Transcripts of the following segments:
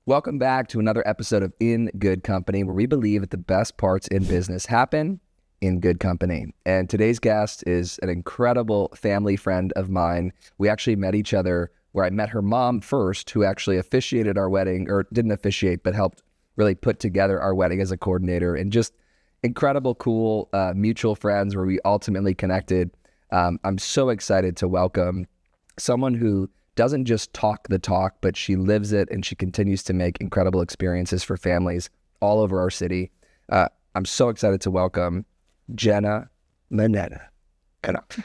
Welcome back to another episode of In Good Company, where we believe that the best parts in business happen in good company. And today's guest is an incredible family friend of mine. We actually met each other where I met her mom first, who actually officiated our wedding, or didn't officiate, but helped really put together our wedding as a coordinator, and just incredible, cool mutual friends where we ultimately connected. I'm so excited to welcome someone who doesn't just talk the talk, but she lives it, and she continues to make incredible experiences for families all over our city. I'm so excited to welcome Jenna Knauf.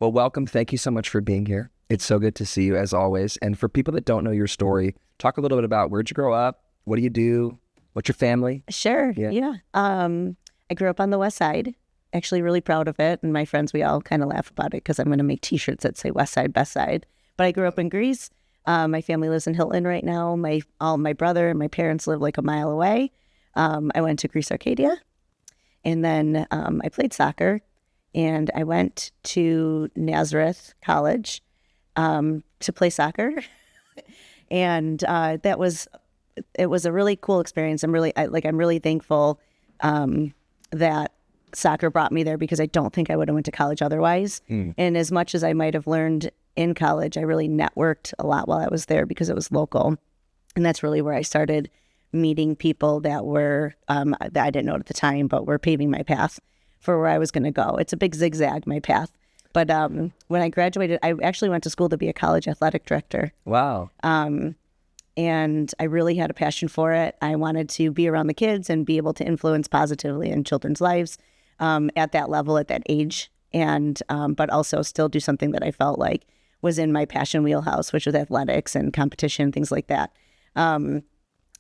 Well, welcome. Thank you so much for being here. It's so good to see you as always. And for people that don't know your story, talk a little bit about where'd you grow up? What do you do? What's your family? Sure. Yeah. I grew up on the West Side, actually really proud of it. And my friends, we all kind of laugh about it because I'm going to make t-shirts that say West Side, Best Side. But I grew up in Greece. My family lives in Hilton right now. My brother and my parents live like a mile away. I went to Greece Arcadia, and then I played soccer, and I went to Nazareth College to play soccer, and it was a really cool experience. I'm really thankful that soccer brought me there, because I don't think I would have went to college otherwise. And as much as I might have learned in college, I really networked a lot while I was there because it was local. And that's really where I started meeting people that were, that I didn't know at the time, but were paving my path for where I was going to go. It's a big zigzag, my path. But when I graduated, I actually went to school to be a college athletic director. Wow. And I really had a passion for it. I wanted to be around the kids and be able to influence positively in children's lives at that level, at that age. And but also still do something that I felt like was in my passion wheelhouse, which was athletics and competition, things like that.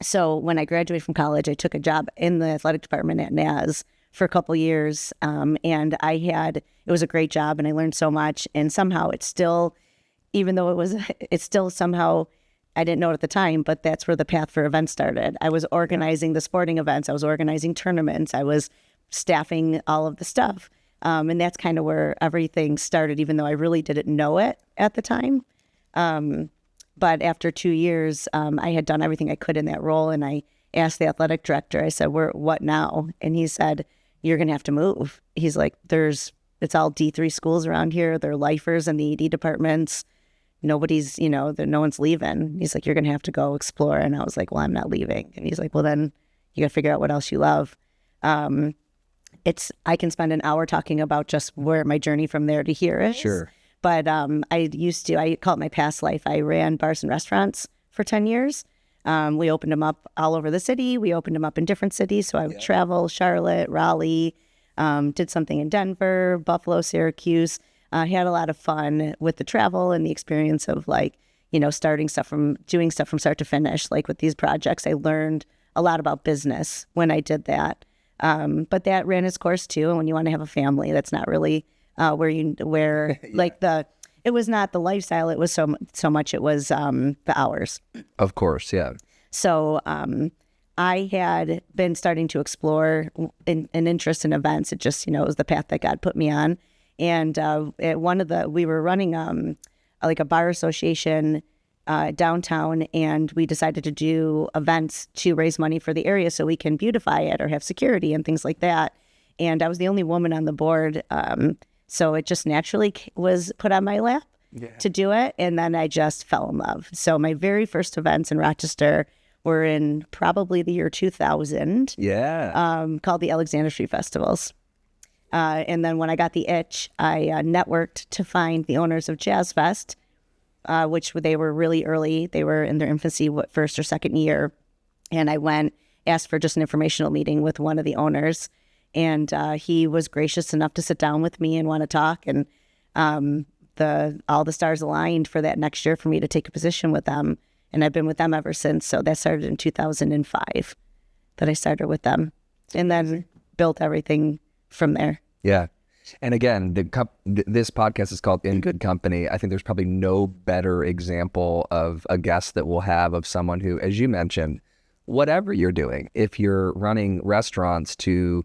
So when I graduated from college, I took a job in the athletic department at NAS for a couple years. And it was a great job, and I learned so much. And somehow it's still, even though it's still somehow, I didn't know it at the time, but that's where the path for events started. I was organizing the sporting events. I was organizing tournaments. I was staffing all of the stuff. And that's kind of where everything started, even though I really didn't know it at the time. But after 2 years, I had done everything I could in that role. And I asked the athletic director, I said, what now? And he said, you're going to have to move. He's like, it's all D3 schools around here. They're lifers in the ED departments. Nobody's, no one's leaving. He's like, you're going to have to go explore. And I was like, well, I'm not leaving. And he's like, well, then you got to figure out what else you love. I can spend an hour talking about just where my journey from there to here is. Sure. But I call it my past life. I ran bars and restaurants for 10 years. We opened them up all over the city. We opened them up in different cities. So I would travel, Charlotte, Raleigh, did something in Denver, Buffalo, Syracuse. I had a lot of fun with the travel and the experience of doing stuff from start to finish. Like with these projects, I learned a lot about business when I did that. But that ran its course too. And when you want to have a family, that's not really it was not the lifestyle. It was so much. It was the hours. Of course, yeah. So I had been starting to explore an interest in events. It just it was the path that God put me on. And we were running a bar association downtown, and we decided to do events to raise money for the area so we can beautify it or have security and things like that. And I was the only woman on the board, so it just naturally was put on my lap to do it, and then I just fell in love. So my very first events in Rochester were in probably the year 2000. Called the Alexander Street Festivals. And then when I got the itch, I networked to find the owners of Jazz Fest, which they were really early. They were in their infancy, first or second year. And I asked for just an informational meeting with one of the owners. And he was gracious enough to sit down with me and want to talk. And all the stars aligned for that next year for me to take a position with them. And I've been with them ever since. So that started in 2005 that I started with them, and then built everything from there. Yeah. And again, this podcast is called In Good Company. I think there's probably no better example of a guest that we'll have of someone who, as you mentioned, whatever you're doing, if you're running restaurants to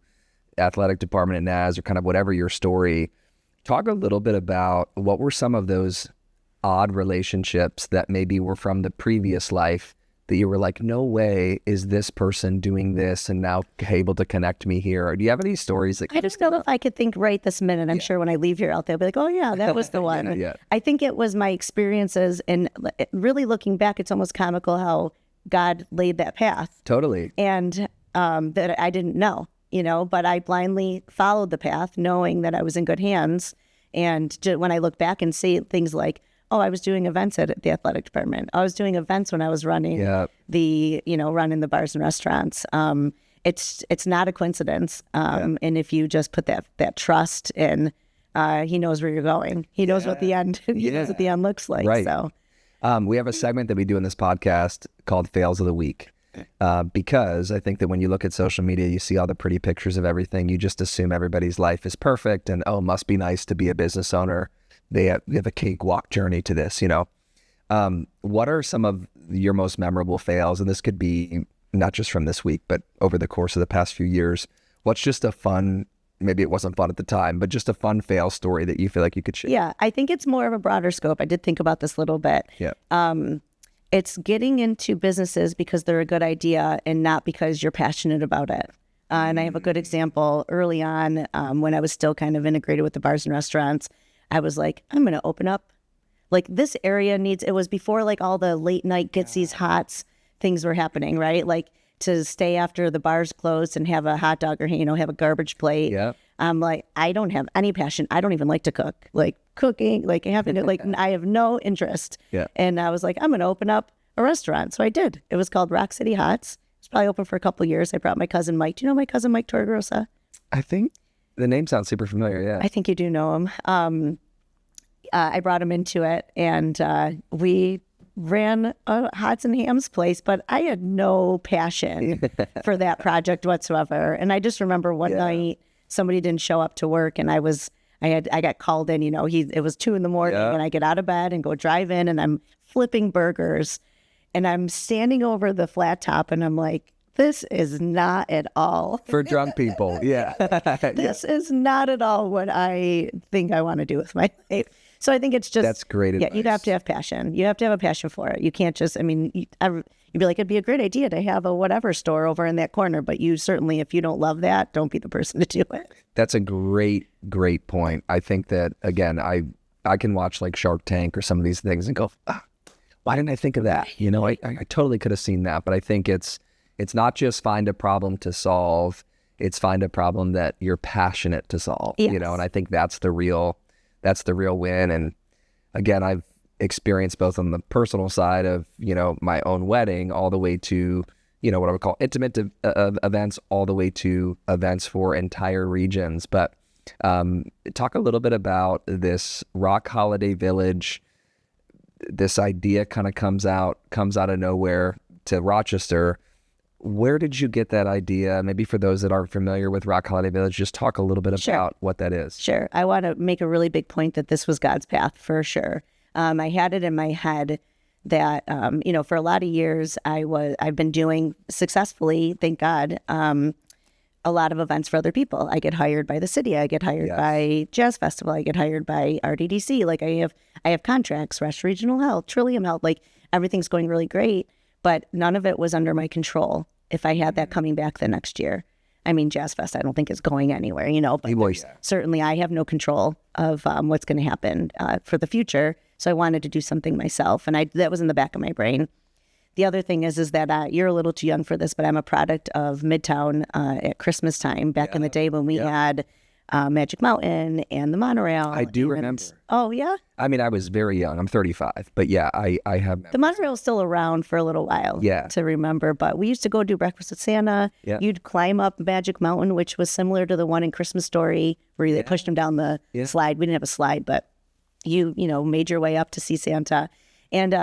athletic department at NAS or kind of whatever your story, talk a little bit about what were some of those odd relationships that maybe were from the previous life that you were like, no way is this person doing this and now able to connect me here? Or do you have any stories that I just know if I could think right this minute. I'm sure when I leave here out there, I'll be like, oh yeah, that was the one. Yeah. I think it was my experiences, and really looking back, it's almost comical how God laid that path. Totally. And that I didn't know, but I blindly followed the path knowing that I was in good hands. And when I look back and see things like, oh, I was doing events at the athletic department. I was doing events when I was running running the bars and restaurants. It's not a coincidence. And if you just put that trust in, he knows where you're going. He knows what the end, he knows what the end looks like. Right. So we have a segment that we do in this podcast called Fails of the Week. Because I think that when you look at social media, you see all the pretty pictures of everything. You just assume everybody's life is perfect and, oh, must be nice to be a business owner. They have a cakewalk journey to this, What are some of your most memorable fails? And this could be not just from this week, but over the course of the past few years. What's just a fun, maybe it wasn't fun at the time, but just a fun fail story that you feel like you could share? Yeah, I think it's more of a broader scope. I did think about this a little bit. Yeah. It's getting into businesses because they're a good idea and not because you're passionate about it. And I have a good example early on when I was still kind of integrated with the bars and restaurants. I was like, I'm going to open up. Like this area needs, it was before like all the late night Gitsy's Hots things were happening, right? Like to stay after the bars closed and have a hot dog or, have a garbage plate. Yeah. I'm like, I don't have any passion. I don't even like to cook. Like cooking, like having to, like, I have no interest. Yeah. And I was like, I'm going to open up a restaurant. So I did. It was called Rock City Hots. It's probably open for a couple of years. I brought my cousin Mike. Do you know my cousin Mike Torgrosa? I think the name sounds super familiar. Yeah. I think you do know him. I brought him into it, and we ran a Hots and Hams place, but I had no passion for that project whatsoever. And I just remember one night somebody didn't show up to work, and I got called in. It was 2 a.m, and I get out of bed and go drive in, and I'm flipping burgers, and I'm standing over the flat top, and I'm like, this is not at all for drunk people. Yeah. This is not at all what I think I want to do with my life. So I think it's just, that's great advice. Yeah, you'd have to have passion. You have to have a passion for it. You can't just, you'd be like, it'd be a great idea to have a whatever store over in that corner, but you certainly, if you don't love that, don't be the person to do it. That's a great point. I think that, again, I can watch like Shark Tank or some of these things and go, why didn't I think of that? I totally could have seen that, but I think it's not just find a problem to solve, it's find a problem that you're passionate to solve, yes. And I think that's the real win. And again, I've experienced both on the personal side of, my own wedding all the way to, what I would call intimate events, all the way to events for entire regions. But talk a little bit about this Roc Holiday Village. This idea kind of comes out of nowhere to Rochester. Where did you get that idea? Maybe for those that aren't familiar with Roc Holiday Village, just talk a little bit about what that is. Sure. I want to make a really big point that this was God's path for sure. I had it in my head that, for a lot of years I've been doing successfly, thank God, a lot of events for other people. I get hired by the city. I get hired by Jazz Festival. I get hired by RDDC. Like I have contracts, Rush Regional Health, Trillium Health, like everything's going really great. But none of it was under my control if I had that coming back the next year. Jazz Fest, I don't think is going anywhere, but certainly I have no control of what's going to happen for the future. So I wanted to do something myself, and that was in the back of my brain. The other thing is that you're a little too young for this, but I'm a product of Midtown at Christmas time back in the day when we had Magic Mountain and the monorail. I do remember. Oh, yeah? I was very young. I'm 35. But yeah, I have. The monorail is still around for a little while to remember. But we used to go do Breakfast with Santa. Yeah. You'd climb up Magic Mountain, which was similar to the one in Christmas Story where they pushed him down the slide. We didn't have a slide, but you made your way up to see Santa. And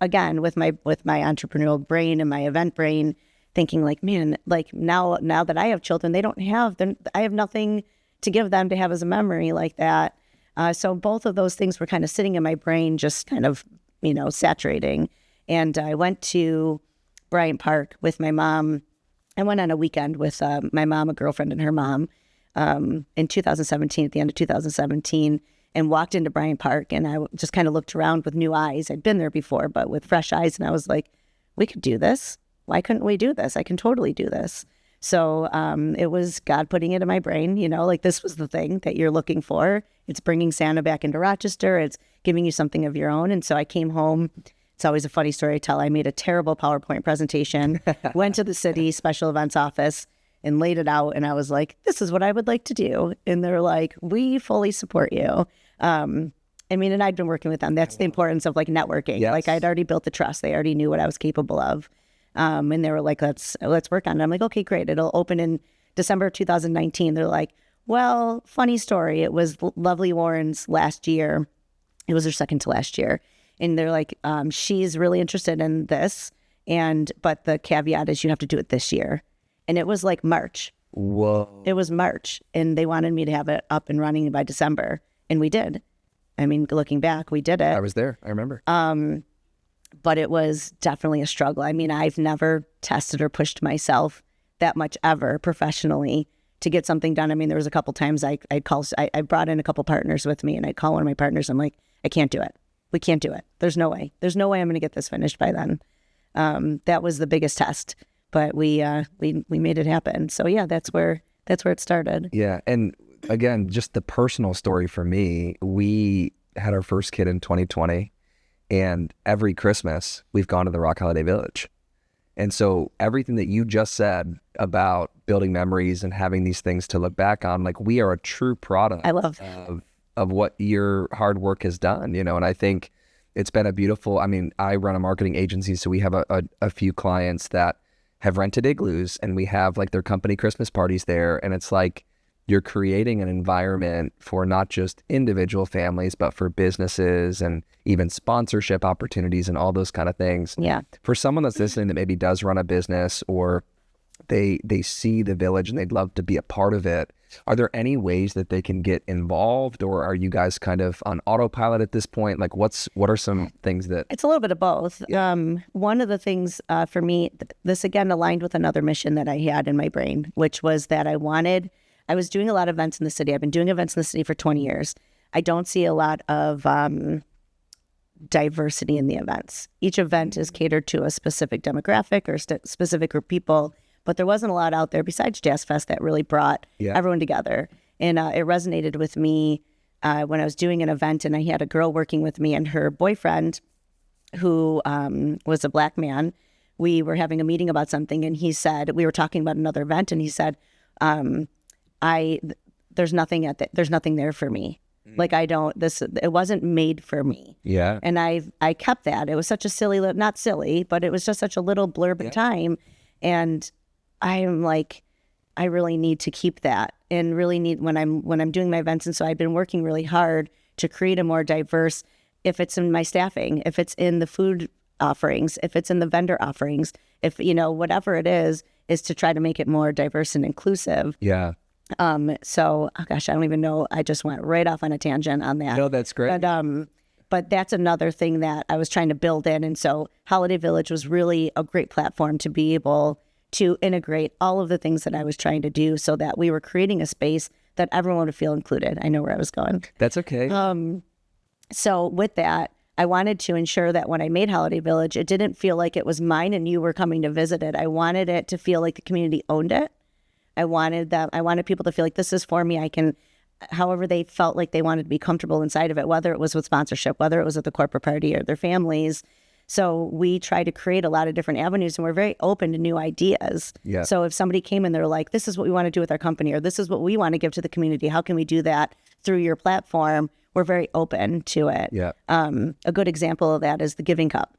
again, with my entrepreneurial brain and my event brain, thinking like, man, like now that I have children, I have nothing to give them to have as a memory like that. So both of those things were kind of sitting in my brain, just kind of, saturating. And I went to Bryant Park with my mom. I went on a weekend with my mom, a girlfriend, and her mom in 2017, at the end of 2017, and walked into Bryant Park. And I just kind of looked around with new eyes. I'd been there before, but with fresh eyes. And I was like, we could do this. Why couldn't we do this? I can totally do this. So it was God putting it in my brain, like this was the thing that you're looking for. It's bringing Santa back into Rochester. It's giving you something of your own. And so I came home. It's always a funny story to tell. I made a terrible PowerPoint presentation, went to the city special events office and laid it out. And I was like, this is what I would like to do. And they're like, we fully support you. And I'd been working with them. That's the importance of like networking. Yes. Like I'd already built the trust. They already knew what I was capable of. And they were like, let's work on it. I'm like, okay, great. It'll open in December 2019. They're like, well, funny story. It was Lovely Warren's last year. It was her second to last year. And they're like, she's really interested in this. But the caveat is you have to do it this year. And it was like March. Whoa. It was March. And they wanted me to have it up and running by December. And we did. Looking back, we did it. I was there. I remember. But it was definitely a struggle. I've never tested or pushed myself that much ever professionally to get something done. There was a couple times I brought in a couple partners with me, and I'd call one of my partners. I'm like, I can't do it. We can't do it. There's no way. There's no way I'm going to get this finished by then. That was the biggest test, but we made it happen. So yeah, that's where it started. Yeah. And again, just the personal story for me, we had our first kid in 2020. And every Christmas, we've gone to the Roc Holiday Village. And so everything that you just said about building memories and having these things to look back on, like we are a true product I love of what your hard work has done, And I think it's been a beautiful, I run a marketing agency, so we have a few clients that have rented igloos, and we have like their company Christmas parties there. And it's like, you're creating an environment for not just individual families, but for businesses and even sponsorship opportunities and all those kind of things. Yeah. For someone that's listening that maybe does run a business, or they see the village and they'd love to be a part of it, are there any ways that they can get involved, or are you guys kind of on autopilot at this point? Like what are some things that... It's a little bit of both. One of the things for me, this again aligned with another mission that I had in my brain, which was that I was doing a lot of events in the city. I've been doing events in the city for 20 years. I don't see a lot of diversity in the events. Each event is catered to a specific demographic or specific group of people, but there wasn't a lot out there besides Jazz Fest that really brought everyone together. And it resonated with me when I was doing an event, and I had a girl working with me and her boyfriend, who was a Black man. We were having a meeting about something, and he said, we were talking about another event, and he said, there's nothing there for me. Like it wasn't made for me. Yeah. And I kept that. It was such a silly, not silly, but it was just such a little blurb of time. And I'm like, I really need to keep that, and really need when I'm doing my events. And so I've been working really hard to create a more diverse, if it's in my staffing, if it's in the food offerings, if it's in the vendor offerings, if, whatever it is to try to make it more diverse and inclusive. Yeah. So, oh gosh, I don't even know. I just went right off on a tangent on that. No, that's great. But that's another thing that I was trying to build in. And so Holiday Village was really a great platform to be able to integrate all of the things that I was trying to do, so that we were creating a space that everyone would feel included. I know where I was going. That's okay. So with that, I wanted to ensure that when I made Holiday Village, it didn't feel like it was mine and you were coming to visit it. I wanted it to feel like the community owned it. I wanted people to feel like this is for me. I can, however they felt like they wanted to be comfortable inside of it, whether it was with sponsorship, whether it was at the corporate party or their families. So we try to create a lot of different avenues, and we're very open to new ideas. Yeah. So if somebody came and they're like, this is what we want to do with our company, or this is what we want to give to the community, how can we do that through your platform? We're very open to it. Yeah. A good example of that is the Giving Cup.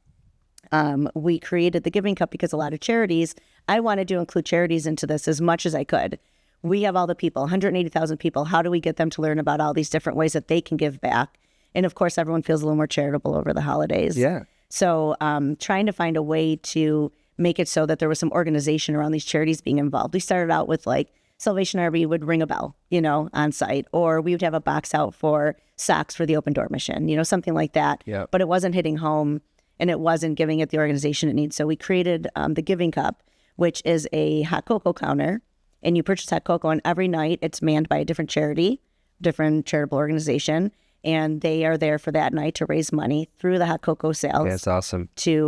We created the Giving Cup because a lot of charities, I wanted to include charities into this as much as I could. We have all the people, 180,000 people. How do we get them to learn about all these different ways that they can give back? And of course, everyone feels a little more charitable over the holidays. Yeah. So trying to find a way to make it so that there was some organization around these charities being involved. We started out with like Salvation Army would ring a bell, on site, or we would have a box out for socks for the Open Door Mission, something like that. Yeah. But it wasn't hitting home, and it wasn't giving it the organization it needs. So we created the Giving Cup, which is a hot cocoa counter, and you purchase hot cocoa, and every night it's manned by a different charity, different charitable organization. and they are there for that night to raise money through the hot cocoa sales. Yeah, it's awesome. To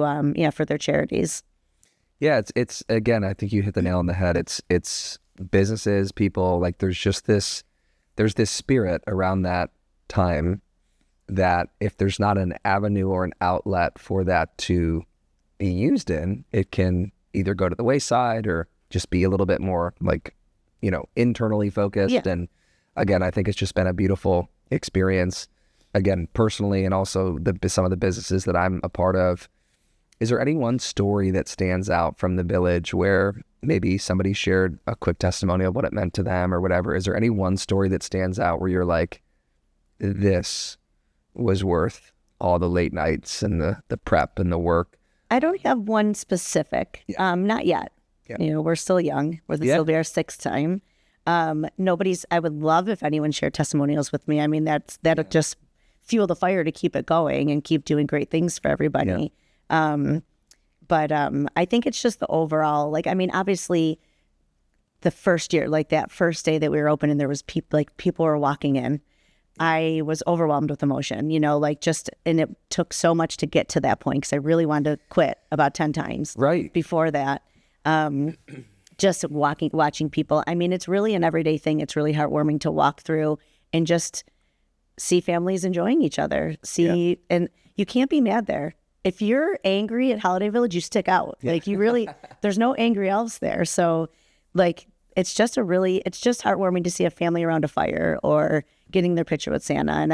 for their charities. Yeah, it's again, I think you hit the nail on the head. It's businesses, people, like there's this spirit around that time that if there's not an avenue or an outlet for that to be used in, it can either go to the wayside or just be a little bit more like, internally focused. Yeah. And again, I think it's just been a beautiful experience, again, personally, and also some of the businesses that I'm a part of. Is there any one story that stands out from the village where maybe somebody shared a quick testimonial of what it meant to them or whatever? Is there any one story that stands out where you're like, this was worth all the late nights and the prep and the work? I don't have one specific, not yet. Yeah. We're still young. This will be our sixth time. I would love if anyone shared testimonials with me. I mean, that'll just fuel the fire to keep it going and keep doing great things for everybody. But I think it's just the overall, obviously the first year, like that first day that we were open and there was people were walking in, I was overwhelmed with emotion, and it took so much to get to that point because I really wanted to quit about 10 times before that. Just watching people. I mean, it's really an everyday thing. It's really heartwarming to walk through and just see families enjoying each other. And you can't be mad there. If you're angry at Holiday Village, you stick out. Yeah. There's no angry elves there. So it's just heartwarming to see a family around a fire or getting their picture with Santa. And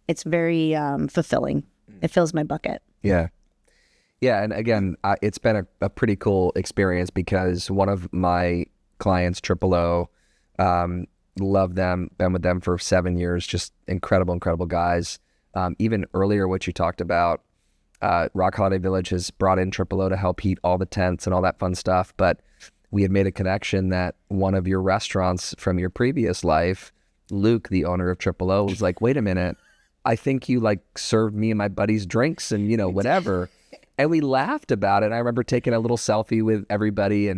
it's very fulfilling. It fills my bucket. Yeah. Yeah. And again, it's been a pretty cool experience because one of my clients, Triple O, love them, been with them for 7 years, just incredible guys. Even earlier, what you talked about, Roc Holiday Village has brought in Triple O to help heat all the tents and all that fun stuff. But we had made a connection that one of your restaurants from your previous life, Luke, the owner of Triple O, was like, wait a minute, I think you served me and my buddies drinks and, whatever. And we laughed about it. I remember taking a little selfie with everybody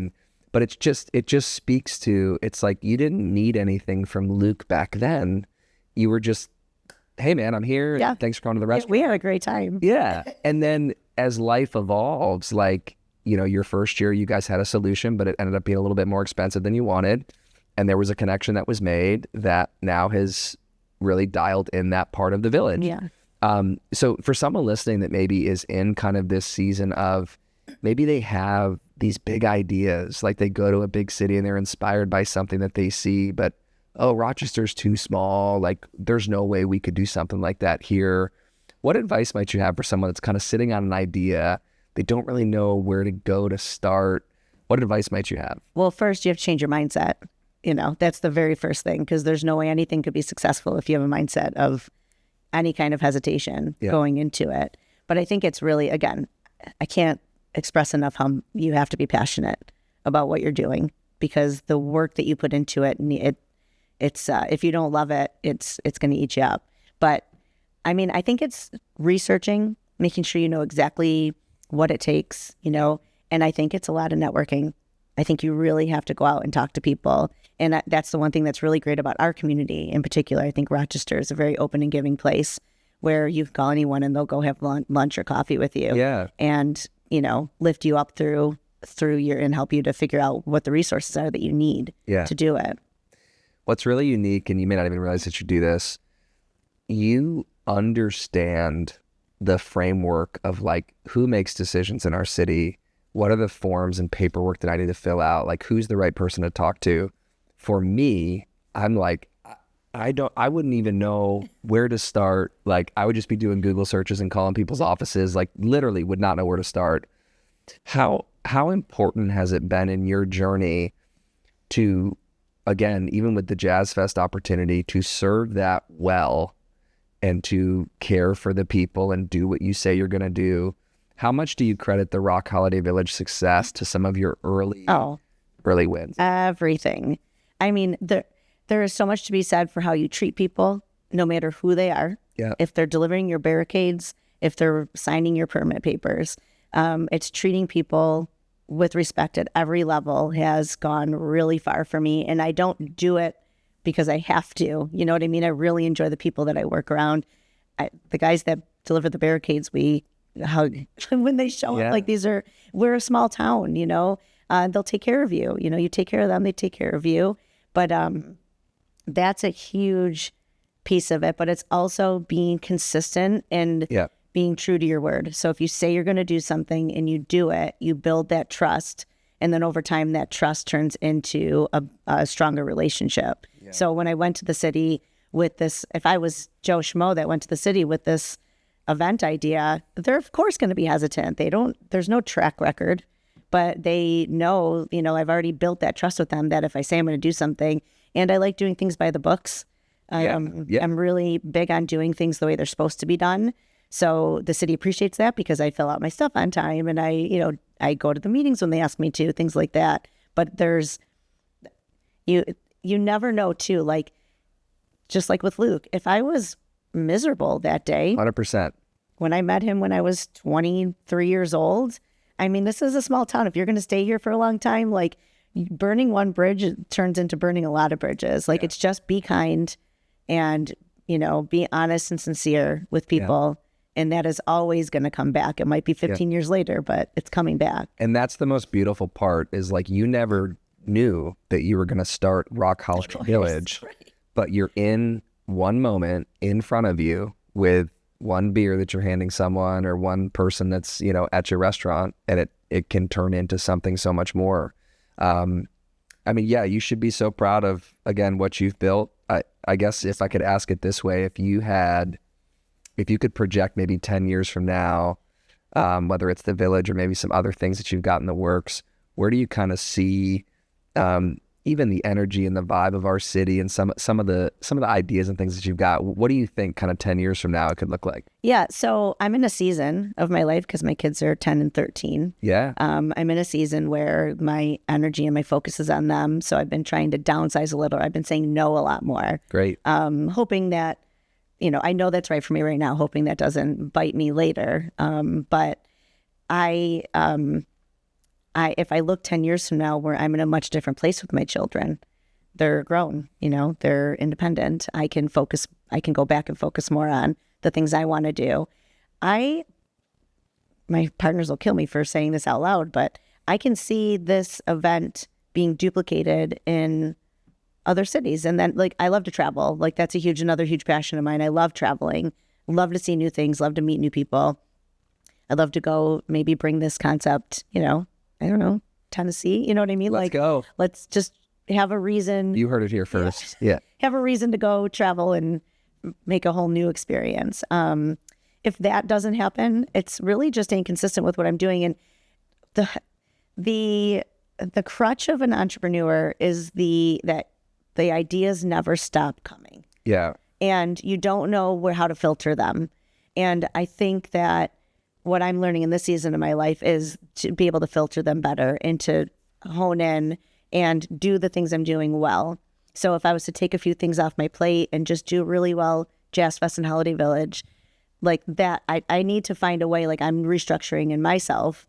but it just speaks to, it's like you didn't need anything from Luke back then. You were just, hey man, I'm here. Yeah. Thanks for coming to the restaurant. We had a great time. Yeah. And then as life evolves, your first year, you guys had a solution, but it ended up being a little bit more expensive than you wanted. And there was a connection that was made that now has really dialed in that part of the village. Yeah. So for someone listening that maybe is in kind of this season of, maybe they have these big ideas, like they go to a big city and they're inspired by something that they see, but, oh, Rochester's too small. There's no way we could do something like that here. What advice might you have for someone that's kind of sitting on an idea? They don't really know where to go to start. What advice might you have? Well, first you have to change your mindset. That's the very first thing, because there's no way anything could be successful if you have a mindset of any kind of hesitation going into it. But I think it's really, again, I can't express enough how you have to be passionate about what you're doing, because the work that you put into it, it's if you don't love it, it's going to eat you up. But I mean, I think it's researching, making sure you know exactly what it takes, and I think it's a lot of networking. I think you really have to go out and talk to people. And that's the one thing that's really great about our community in particular. I think Rochester is a very open and giving place where you can call anyone and they'll go have lunch or coffee with you. Yeah. And, lift you up through and help you to figure out what the resources are that you need to do it. What's really unique, and you may not even realize that you do this, you understand the framework of who makes decisions in our city. What are the forms and paperwork that I need to fill out? Who's the right person to talk to? For me, I'm I wouldn't even know where to start. I would just be doing Google searches and calling people's offices, literally would not know where to start. How important has it been in your journey to, again, even with the Jazz Fest opportunity, to serve that well and to care for the people and do what you say you're going to do? How much do you credit the Roc Holiday Village success to some of your early wins? Everything. I mean, there is so much to be said for how you treat people, no matter who they are. Yeah. If they're delivering your barricades, if they're signing your permit papers, it's treating people with respect at every level has gone really far for me. And I don't do it because I have to. You know what I mean? I really enjoy the people that I work around. The guys that deliver the barricades, we hug when they show up. Like we're a small town, you know. They'll take care of you. You know, you take care of them, they take care of you. But that's a huge piece of it. But it's also being consistent and being true to your word. So if you say you're going to do something and you do it, you build that trust. And then over time, that trust turns into a stronger relationship. Yeah. So when I went to the city with this, if I was Joe Schmo that went to the city with this event idea, they're of course going to be hesitant. There's no track record, but they know, you know, I've already built that trust with them that if I say I'm going to do something, and I like doing things by the books. I'm really big on doing things the way they're supposed to be done. So the city appreciates that because I fill out my stuff on time and I go to the meetings when they ask me to, things like that. But you never know too, like, just like with Luke, if I was miserable that day, 100%. When I met him when I was 23 years old, I mean, this is a small town. If you're going to stay here for a long time, like burning one bridge turns into burning a lot of bridges. Like it's just be kind and, you know, be honest and sincere with people. And that is always going to come back. It might be 15 years later, but it's coming back. And that's the most beautiful part is like you never knew that you were going to start Roc Holiday Village, but you're in one moment in front of you with one beer that you're handing someone or one person that's, you know, at your restaurant, and it can turn into something so much more. I mean, yeah, you should be so proud of, again, what you've built. I guess if I could ask it this way, if you could project maybe 10 years from now, whether it's the village or maybe some other things that you've got in the works, where do you kind of see even the energy and the vibe of our city and some of the ideas and things that you've got? What do you think kind of 10 years from now it could look like? Yeah, so I'm in a season of my life because my kids are 10 and 13. Yeah. I'm in a season where my energy and my focus is on them. So I've been trying to downsize a little. I've been saying no a lot more. Great. Hoping that, you know, I know that's right for me right now, hoping that doesn't bite me later. But if I look 10 years from now where I'm in a much different place with my children, they're grown, you know, they're independent. I can go back and focus more on the things I want to do. My partners will kill me for saying this out loud, but I can see this event being duplicated in other cities. And then, like, I love to travel. Like, that's another huge passion of mine. I love traveling, love to see new things, love to meet new people. I'd love to go maybe bring this concept, you know, I don't know, Tennessee, you know what I mean? Let's go. Let's just have a reason. You heard it here first. Yeah. Have a reason to go travel and make a whole new experience. If that doesn't happen, it's really just staying consistent with what I'm doing. And the crutch of an entrepreneur is that the ideas never stop coming. Yeah. And you don't know how to filter them. And I think that what I'm learning in this season of my life is to be able to filter them better and to hone in and do the things I'm doing well. So if I was to take a few things off my plate and just do really well, Jazz Fest and Holiday Village, like that, I need to find a way, like I'm restructuring in myself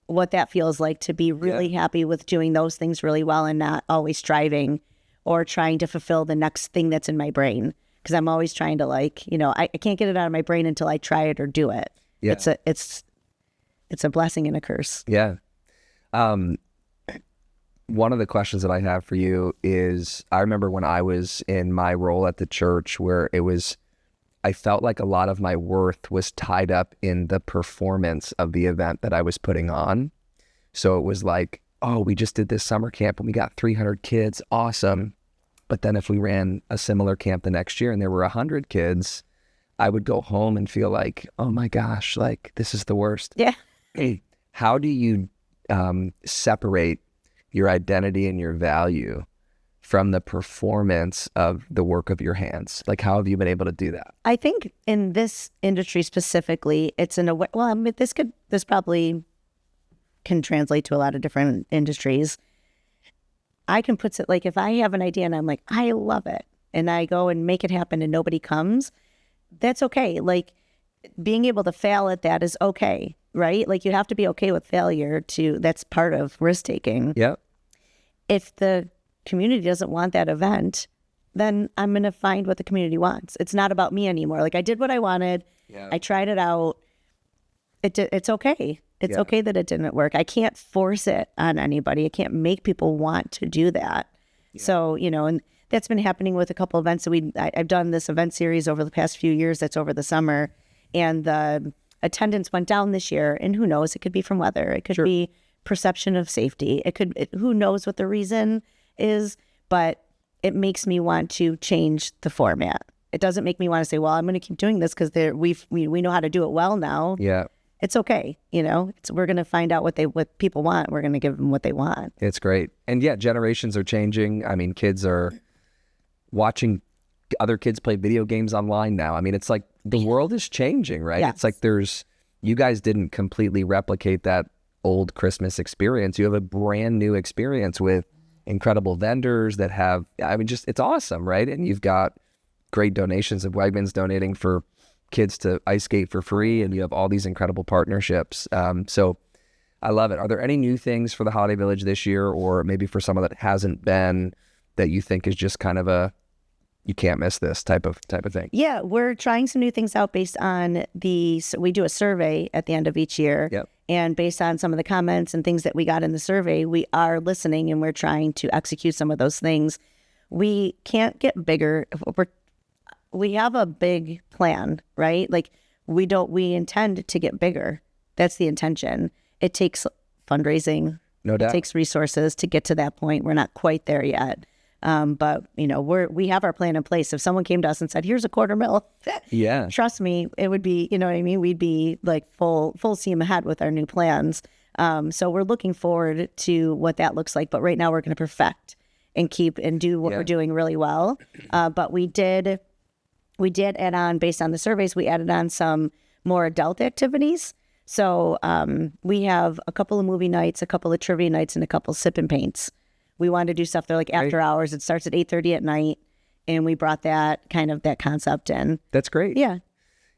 what that feels like to be really happy with doing those things really well and not always striving or trying to fulfill the next thing that's in my brain. Because I'm always trying to, like, you know, I can't get it out of my brain until I try it or do it. Yeah. It's a blessing and a curse. Yeah. One of the questions that I have for you is, I remember when I was in my role at the church where I felt like a lot of my worth was tied up in the performance of the event that I was putting on. So it was like, oh, we just did this summer camp and we got 300 kids. Awesome. But then if we ran a similar camp the next year and there were 100 kids, I would go home and feel like, oh my gosh, like this is the worst. Yeah. How do you separate your identity and your value from the performance of the work of your hands? Like, how have you been able to do that? I think in this industry specifically, it's in a way, well, I mean, this probably can translate to a lot of different industries. I can put it, like, if I have an idea and I'm like, I love it, and I go and make it happen and nobody comes, that's okay. Like, being able to fail at that is okay, right? Like, you have to be okay with failure that's part of risk taking. Yep. If the community doesn't want that event, then I'm going to find what the community wants. It's not about me anymore. Like I did what I wanted. Yeah. I tried it out. It's okay. It's okay that it didn't work. I can't force it on anybody. I can't make people want to do that. Yeah. So, and that's been happening with a couple events that I've done this event series over the past few years. That's over the summer, and the attendance went down this year. And who knows? It could be from weather. It could be perception of safety. Who knows what the reason is? But it makes me want to change the format. It doesn't make me want to say, well, I'm going to keep doing this because we know how to do it well now. Yeah. It's okay. We're going to find out what people want. We're going to give them what they want. It's great. And yeah, generations are changing. I mean, kids are watching other kids play video games online now. I mean, it's like the world is changing, right? Yes. It's like you guys didn't completely replicate that old Christmas experience. You have a brand new experience with incredible vendors that have, it's awesome, right? And you've got great donations of Wegmans donating for kids to ice skate for free, and you have all these incredible partnerships. So I love it. Are there any new things for the Holiday Village this year, or maybe for someone that hasn't been, that you think is just kind of you can't miss this type of thing? Yeah, we're trying some new things out based on we do a survey at the end of each year. Yep. And based on some of the comments and things that we got in the survey, we are listening and we're trying to execute some of those things. We can't get bigger. We have a big plan, right? Like we intend to get bigger. That's the intention. It takes fundraising. No doubt. It takes resources to get to that point. We're not quite there yet. But we have our plan in place. If someone came to us and said, here's $250,000, yeah, trust me, it would be, you know what I mean? We'd be like full steam ahead with our new plans. So we're looking forward to what that looks like. But right now we're going to perfect and keep and do what we're doing really well. But we did add on, based on the surveys, we added on some more adult activities. So we have a couple of movie nights, a couple of trivia nights, and a couple of sip and paints. We wanted to do stuff there like after hours. It starts at 8:30 at night, and we brought that concept in. That's great. Yeah.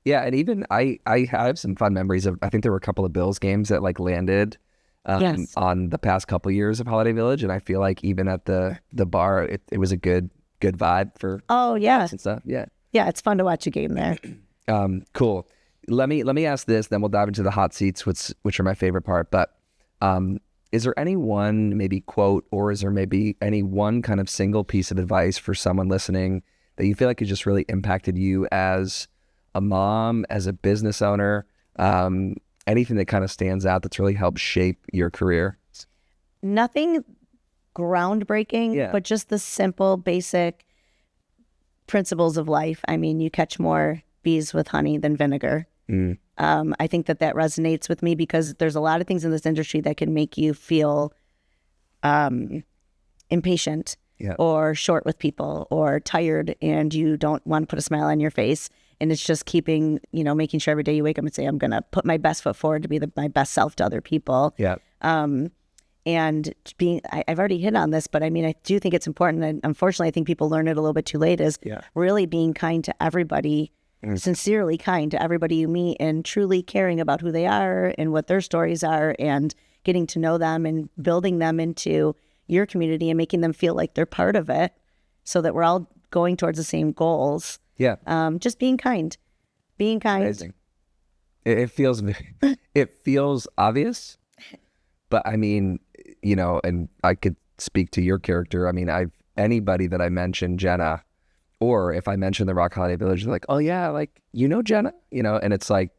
Yeah, and even I have some fun memories of, I think there were a couple of Bills games that like landed on the past couple of years of Holiday Village, and I feel like even at the bar, it was a good vibe for and stuff. Yeah. Yeah, it's fun to watch a game there. Cool. Let me ask this, then we'll dive into the hot seats, which are my favorite part. But is there any one maybe quote, or is there maybe any one kind of single piece of advice for someone listening that you feel like it just really impacted you as a mom, as a business owner, anything that kind of stands out that's really helped shape your career? Nothing groundbreaking, but just the simple, basic principles of life. I mean, you catch more bees with honey than vinegar. I think that resonates with me because there's a lot of things in this industry that can make you feel impatient or short with people or tired, and you don't want to put a smile on your face. And it's just keeping, making sure every day you wake up and say, I'm going to put my best foot forward to be my best self to other people. Yeah. And I've already hit on this, but I mean, I do think it's important. And unfortunately, I think people learn it a little bit too late, is really being kind to everybody, sincerely kind to everybody you meet, and truly caring about who they are and what their stories are, and getting to know them and building them into your community and making them feel like they're part of it, so that we're all going towards the same goals. Yeah. Just being kind. Amazing. It feels obvious, but I mean, and I could speak to your character. I mean, anybody that I mention Jenna, or if I mention the Roc Holiday Village, they're like, oh yeah, like, Jenna, and it's like,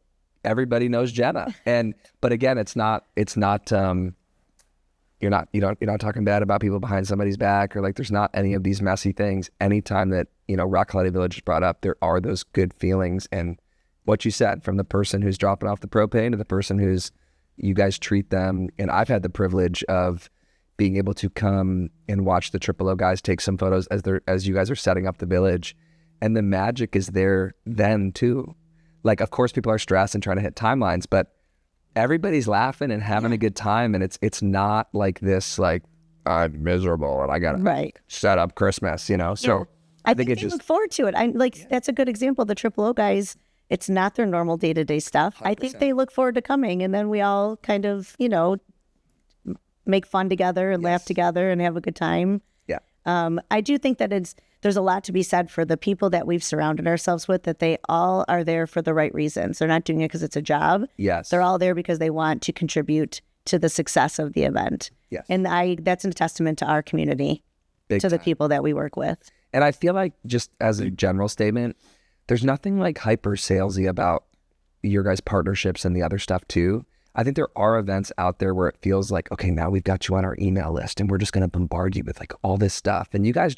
everybody knows Jenna. But again, you're not talking bad about people behind somebody's back, or like, there's not any of these messy things. Anytime that, Roc Holiday Village is brought up, there are those good feelings. And what you said, from the person who's dropping off the propane to the person you guys treat them. And I've had the privilege of being able to come and watch the Triple O guys take some photos as you guys are setting up the village. And the magic is there then too. Like, of course, people are stressed and trying to hit timelines, but everybody's laughing and having a good time. And it's not like this, like, I'm miserable and I got to set up Christmas, So I think they look forward to it. That's a good example. The Triple O guys, it's not their normal day-to-day stuff. 100%. I think they look forward to coming, and then we all kind of, make fun together and laugh together and have a good time. Yeah. I do think that there's a lot to be said for the people that we've surrounded ourselves with, that they all are there for the right reasons. They're not doing it because it's a job. Yes. They're all there because they want to contribute to the success of the event. Yes. And that's a testament to our community, Big to the time. people that we work with. And I feel like, just as a general statement, there's nothing like hyper salesy about your guys' partnerships and the other stuff too. I think there are events out there where it feels like, okay, now we've got you on our email list and we're just going to bombard you with like all this stuff. And you guys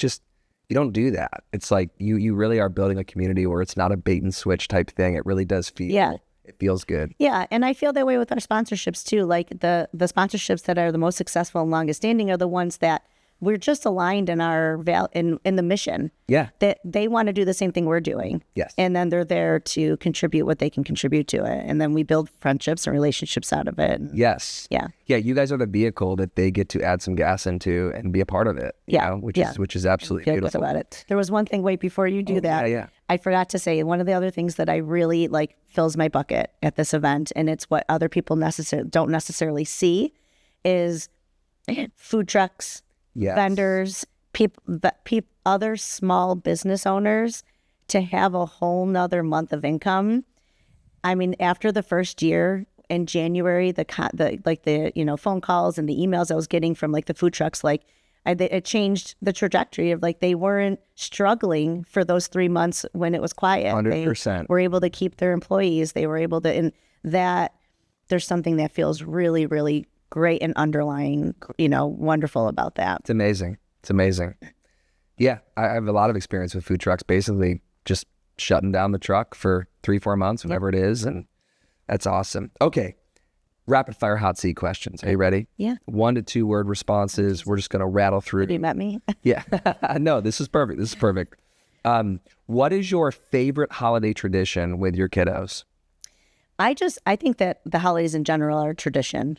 you don't do that. It's like you really are building a community where it's not a bait and switch type thing. It really does feel, it feels good. Yeah. And I feel that way with our sponsorships too. Like the sponsorships that are the most successful and longest standing are the ones that we're just aligned in our in the mission. Yeah. That they want to do the same thing we're doing. Yes. And then they're there to contribute what they can contribute to it. And then we build friendships and relationships out of it. Yes. Yeah. Yeah. You guys are the vehicle that they get to add some gas into and be a part of it. You know, which is absolutely Feel beautiful. good about it. There was one thing, wait, before you do that. Yeah. I forgot to say, one of the other things that I really like fills my bucket at this event, and it's what other people don't necessarily see, is food trucks, Yes. vendors, other small business owners, to have a whole nother month of income. I mean, after the first year in January, the phone calls and the emails I was getting from like the food trucks, like it changed the trajectory of like they weren't struggling for those 3 months when it was quiet. 100%. They were able to keep their employees. They were able to, and that there's something that feels really, really great and underlying, wonderful about that. It's amazing. It's amazing. Yeah, I have a lot of experience with food trucks, basically just shutting down the truck for 3-4 months, whatever it is. And that's awesome. Okay. Rapid fire hot seat questions. Are you ready? Yeah. 1 to 2 word responses. We're just going to rattle through. Have you met me? Yeah. No, this is perfect. This is perfect. What is your favorite holiday tradition with your kiddos? I think that the holidays in general are a tradition,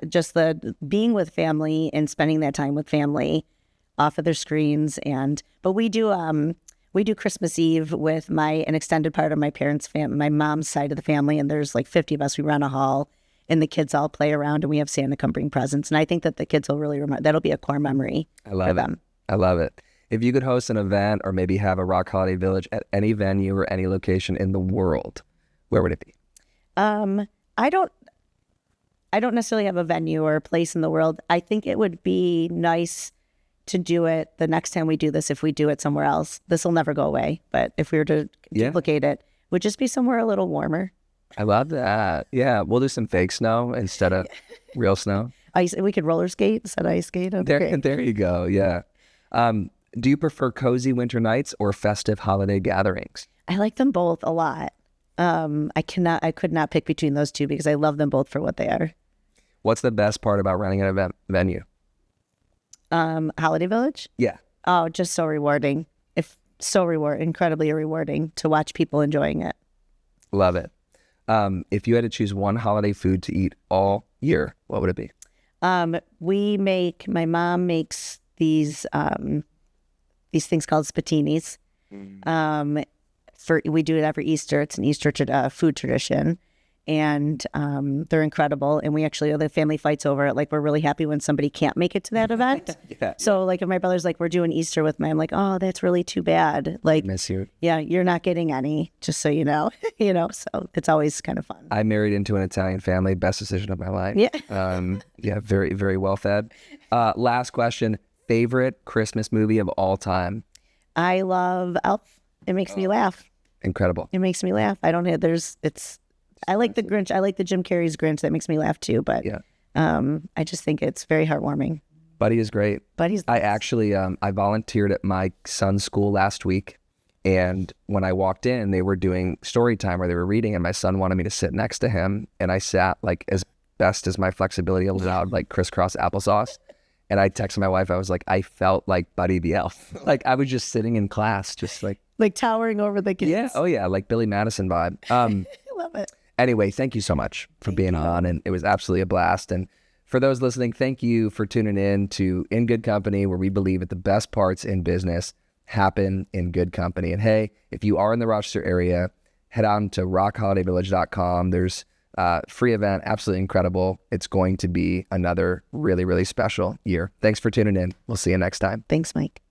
just the being with family and spending that time with family off of their screens. But we do Christmas Eve with an extended part of my parents' family, my mom's side of the family. And there's like 50 of us. We run a hall and the kids all play around and we have Santa come bring presents. And I think that the kids will really that'll be a core memory for them. I love it. If you could host an event or maybe have a Roc Holiday Village at any venue or any location in the world, where would it be? I don't necessarily have a venue or a place in the world. I think it would be nice to do it the next time we do this. If we do it somewhere else, this will never go away. But if we were to duplicate it, would just be somewhere a little warmer. I love that. Yeah, we'll do some fake snow instead of real snow. We could roller skate instead of ice skate. Okay. There you go. Yeah. Do you prefer cozy winter nights or festive holiday gatherings? I like them both a lot. I could not pick between those two because I love them both for what they are. What's the best part about running an event venue? Holiday Village? Yeah. Oh, just so rewarding. Incredibly rewarding to watch people enjoying it. Love it. If you had to choose one holiday food to eat all year, what would it be? My mom makes these things called spatinis. We do it every Easter. It's an Easter food tradition, and they're incredible. And the family fights over it. Like, we're really happy when somebody can't make it to that event. Yeah. So like if my brother's like, we're doing Easter with I'm like, oh, that's really too bad. Like, Miss you. Yeah, you're not getting any, just so you know. So it's always kind of fun. I married into an Italian family. Best decision of my life. Yeah. Yeah, very, very well fed. Last question. Favorite Christmas movie of all time? I love Elf. It makes me laugh. Incredible. It makes me laugh. I like the Grinch. I like the Jim Carrey's Grinch. That makes me laugh too. But I just think it's very heartwarming. Buddy is great. I actually, I volunteered at my son's school last week. And when I walked in, they were doing story time where they were reading, and my son wanted me to sit next to him. And I sat like as best as my flexibility allowed, like crisscross applesauce. And I texted my wife, I was like, I felt like Buddy the Elf. Like I was just sitting in class, just like towering over the kids. Yeah. Oh yeah. Like Billy Madison vibe. I love it. Anyway, thank you so much for being on. And it was absolutely a blast. And for those listening, thank you for tuning in to In Good Company, where we believe that the best parts in business happen in good company. And hey, if you are in the Rochester area, head on to rochholidayvillage.com. There's free event, absolutely incredible. It's going to be another really, really special year. Thanks for tuning in. We'll see you next time. Thanks, Mike.